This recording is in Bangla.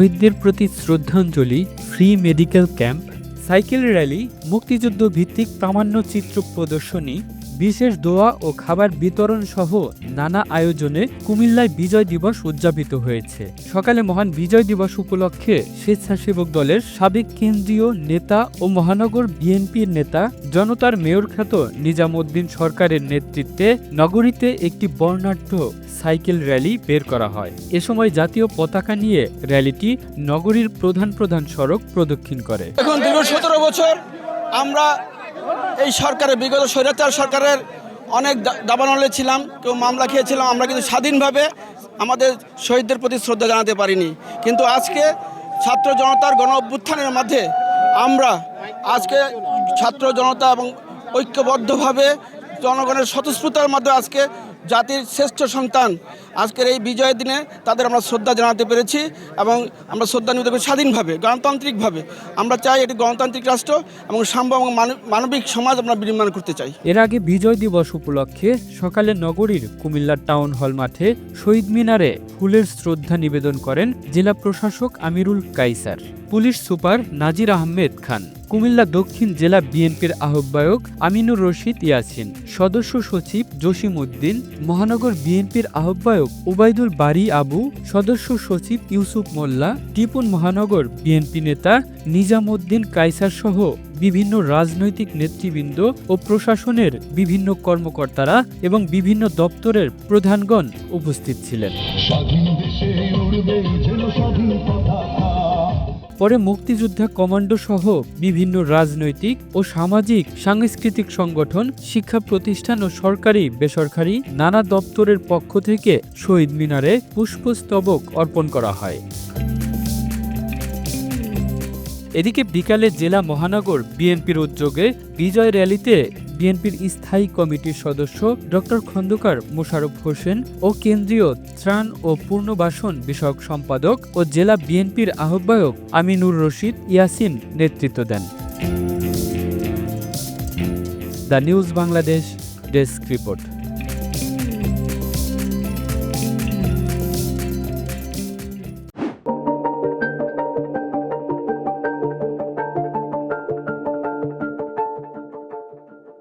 শহীদদের প্রতি শ্রদ্ধাঞ্জলি, free medical camp, cycle rally, মুক্তিযুদ্ধ ভিত্তিক প্রামাণ্যচিত্র প্রদর্শনী, বিশেষ দোয়া ও খাবার বিতরণ সহ নানা আয়োজনে কুমিল্লায় বিজয় দিবস উদযাপিত হয়েছে। সকালে মহান বিজয় দিবস উপলক্ষে স্বেচ্ছাসেবক দলের সাবেক কেন্দ্রীয় নেতা ও মহানগর বিএনপির নেতা জনতার মেয়র খ্যাত নিজামউদ্দিন সরকারের নেতৃত্বে নগরীতে একটি বর্ণাঢ্য সাইকেল র্যালি বের করা হয়। এ সময় জাতীয় পতাকা নিয়ে র্যালিটি নগরীর প্রধান সড়ক প্রদক্ষিণ করে। এখন দীর্ঘ 17 বছর আমরা এই সরকারের, বিগত স্বৈরাচার সরকারের অনেক দাবানলে ছিলাম, কেউ মামলা খেয়েছিলাম। আমরা কিন্তু স্বাধীনভাবে আমাদের শহীদদের প্রতি শ্রদ্ধা জানাতে পারিনি। কিন্তু আজকে ছাত্র জনতার গণ অভ্যুত্থানের মধ্যে আমরা আজকে ছাত্র জনতা এবং ঐক্যবদ্ধভাবে জনগণের স্বতঃস্ফূর্তার মধ্যে আজকে জাতির শ্রেষ্ঠ সন্তান আজকের এই বিজয়ের দিনে তাদের আমরা শ্রদ্ধা জানাতে পেরেছি এবং আমরা শ্রদ্ধা নিতে পেরেছি স্বাধীনভাবে, গণতান্ত্রিকভাবে। আমরা চাই একটি গণতান্ত্রিক রাষ্ট্র এবং সাম্য এবং মানবিক সমাজ আমরা বিনির্মাণ করতে চাই। এর আগে বিজয় দিবস উপলক্ষে সকালে নগরীর কুমিল্লা টাউন হল মাঠে শহীদ মিনারে ফুলের শ্রদ্ধা নিবেদন করেন জেলা প্রশাসক আমিরুল কায়সার, পুলিশ সুপার নাজির আহমেদ খান, কুমিল্লা দক্ষিণ জেলা বিএনপির আহ্বায়ক আমিনুর রশিদ ইয়াসিন, সদস্য সচিব জসিম উদ্দিন, মহানগর বিএনপির আহ্বায়ক উবাইদুল বারী আবু, সদস্য সচিব ইউসুফ মোল্লা, টিপুন মহানগর বিএনপি নেতা নিজামউদ্দিন কায়সার সহ বিভিন্ন রাজনৈতিক নেতৃবৃন্দ ও প্রশাসনের বিভিন্ন কর্মকর্তারা এবং বিভিন্ন দপ্তরের প্রধানগণ উপস্থিত ছিলেন। পরে মুক্তিযোদ্ধা কমান্ডো সহ বিভিন্ন রাজনৈতিক ও সামাজিক সাংস্কৃতিক সংগঠন, শিক্ষা প্রতিষ্ঠান ও সরকারি বেসরকারি নানা দপ্তরের পক্ষ থেকে শহীদ মিনারে পুষ্পস্তবক অর্পণ করা হয়। এদিকে বিকালে জেলা মহানগর বিএনপির উদ্যোগে বিজয় র্যালিতে বিএনপির স্থায়ী কমিটির সদস্য ডক্টর খন্দকার মোশাররফ হোসেন ও কেন্দ্রীয় ত্রাণ ও পুনর্বাসন বিষয়ক সম্পাদক ও জেলা বিএনপির আহ্বায়ক আমিনুর রশিদ ইয়াসিন নেতৃত্ব দেন। The news Bangladesh desk report.